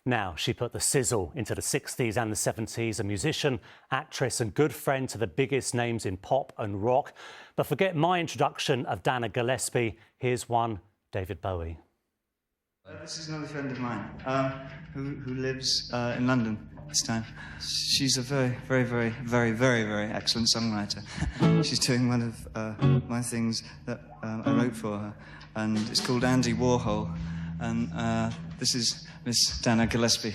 Now, she put the sizzle into the 60s and the 70s, a musician, actress and good friend to the biggest names in pop and rock. But forget my introduction of Dana Gillespie. Here's one, David Bowie. This is another friend of mine who lives in London this time. She's a very excellent songwriter. She's doing one of my things that I wrote for her, and it's called Andy Warhol. And this is Miss Dana Gillespie.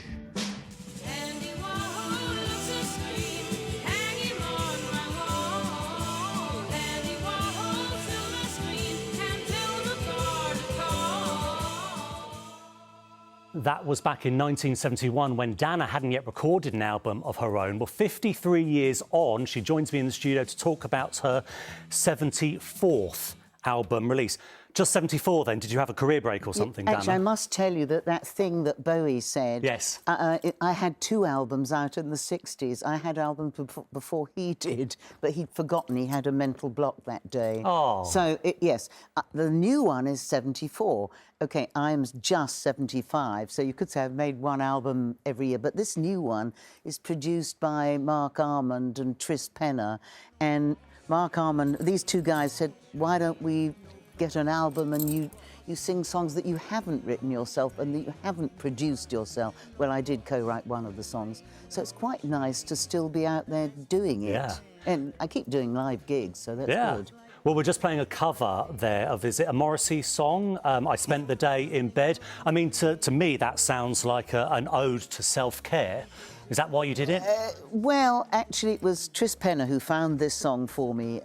That was back in 1971 when Dana hadn't yet recorded an album of her own. Well, 53 years on, she joins me in the studio to talk about her 74th album release. Just 74 then? Did you have a career break or something, Actually, Dana? I must tell you that thing that Bowie said... Yes. I had 2 albums out in the 60s. I had albums before he did, but he'd forgotten he had a mental block that day. Oh. So, yes, the new one is 74. OK, I'm just 75, so you could say I've made 1 album every year. But this new one is produced by Mark Armand and Tris Penner. And Mark Armand, these 2 guys said, why don't we get an album and you sing songs that you haven't written yourself and that you haven't produced yourself. Well, I did co-write one of the songs, so it's quite nice to still be out there doing it. Yeah. And I keep doing live gigs, so that's good. Well, we're just playing a cover there of, is it a Morrissey song? I Spent the Day in Bed. I mean, to me, that sounds like an ode to self-care. Is that why you did it? Well, actually, it was Tris Penner who found this song for me.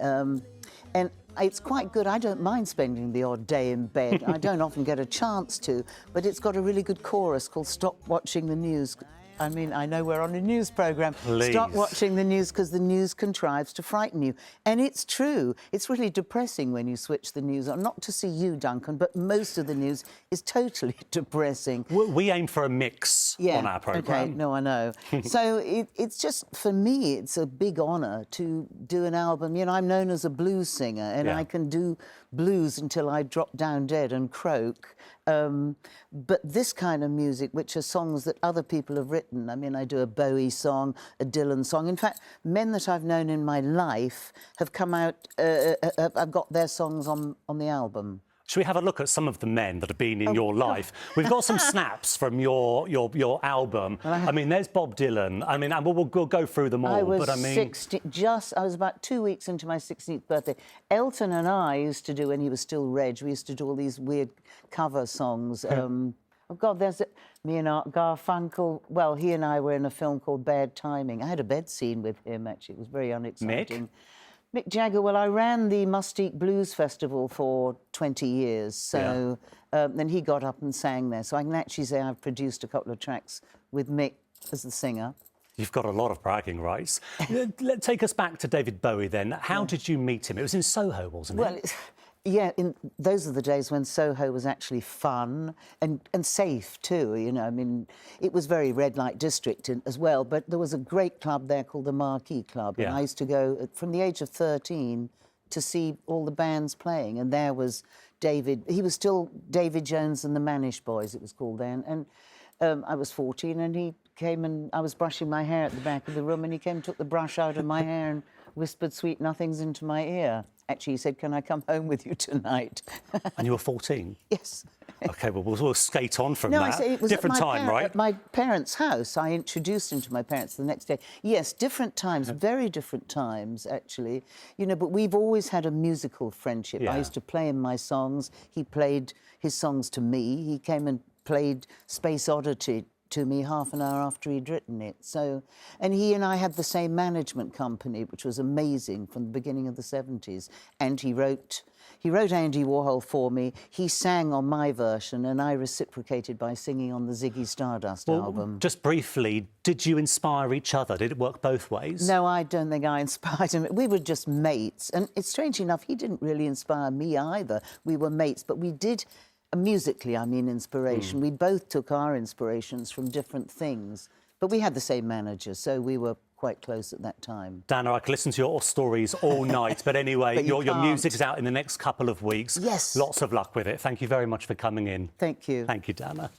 And it's quite good. I don't mind spending the odd day in bed. I don't often get a chance to, but it's got a really good chorus called Stop Watching the News. I mean, I know we're on a news programme. Please. Stop watching the news because the news contrives to frighten you. And it's true. It's really depressing when you switch the news on. Not to see you, Duncan, but most of the news is totally depressing. We aim for a mix on our programme. OK, no, I know. So it's just, for me, it's a big honour to do an album. You know, I'm known as a blues singer, and I can do blues until I drop down dead and croak. But this kind of music, which are songs that other people have written, I mean, I do a Bowie song, a Dylan song. In fact, men that I've known in my life have come out, I've got their songs on the album. Should we have a look at some of the men that have been in your life? We've got some snaps from your album. I mean, there's Bob Dylan. I mean, we'll go through them all. I was but I mean, 60, I was about 2 weeks into my 16th birthday. Elton and I used to do, when he was still Reg, we used to do all these weird cover songs. Oh, God, there's me and Art Garfunkel. Well, he and I were in a film called Bad Timing. I had a bed scene with him, actually. It was very unexciting. Mick Jagger, well, I ran the Mustique Blues Festival for 20 years, so then he got up and sang there. So I can actually say I've produced a couple of tracks with Mick as the singer. You've got a lot of bragging rights. Take us back to David Bowie then. How did you meet him? It was in Soho, wasn't it? Well, yeah, those are the days when Soho was actually fun and safe too, you know. I mean, it was very red light district as well, but there was a great club there called the Marquee Club, and I used to go from the age of 13 to see all the bands playing, and there was David. He was still David Jones and the Manish Boys, it was called then, and I was 14, and he came and I was brushing my hair at the back of the room, and he came and took the brush out of my hair and whispered sweet nothings into my ear. Actually, he said, can I come home with you tonight? And you were 14? Yes. OK, well, we'll skate on from that. No, it was different time, right? At my parents' house. I introduced him to my parents the next day. Yes, different times, very different times, actually. You know, but we've always had a musical friendship. I used to play him my songs. He played his songs to me. He came and played Space Oddity to me half an hour after he'd written it. So, and he and I had the same management company, which was amazing from the beginning of the 70s. And he wrote Andy Warhol for me. He sang on my version, and I reciprocated by singing on the Ziggy Stardust album. Just briefly, did you inspire each other? Did it work both ways? No, I don't think I inspired him. We were just mates. And it's strange enough, he didn't really inspire me either. We were mates, but we did... Musically, I mean, inspiration. We both took our inspirations from different things, but we had the same manager, so we were quite close at that time. Dana, I could listen to your stories all night, but anyway, but your music is out in the next couple of weeks. Yes. Lots of luck with it. Thank you very much for coming in. Thank you. Thank you, Dana.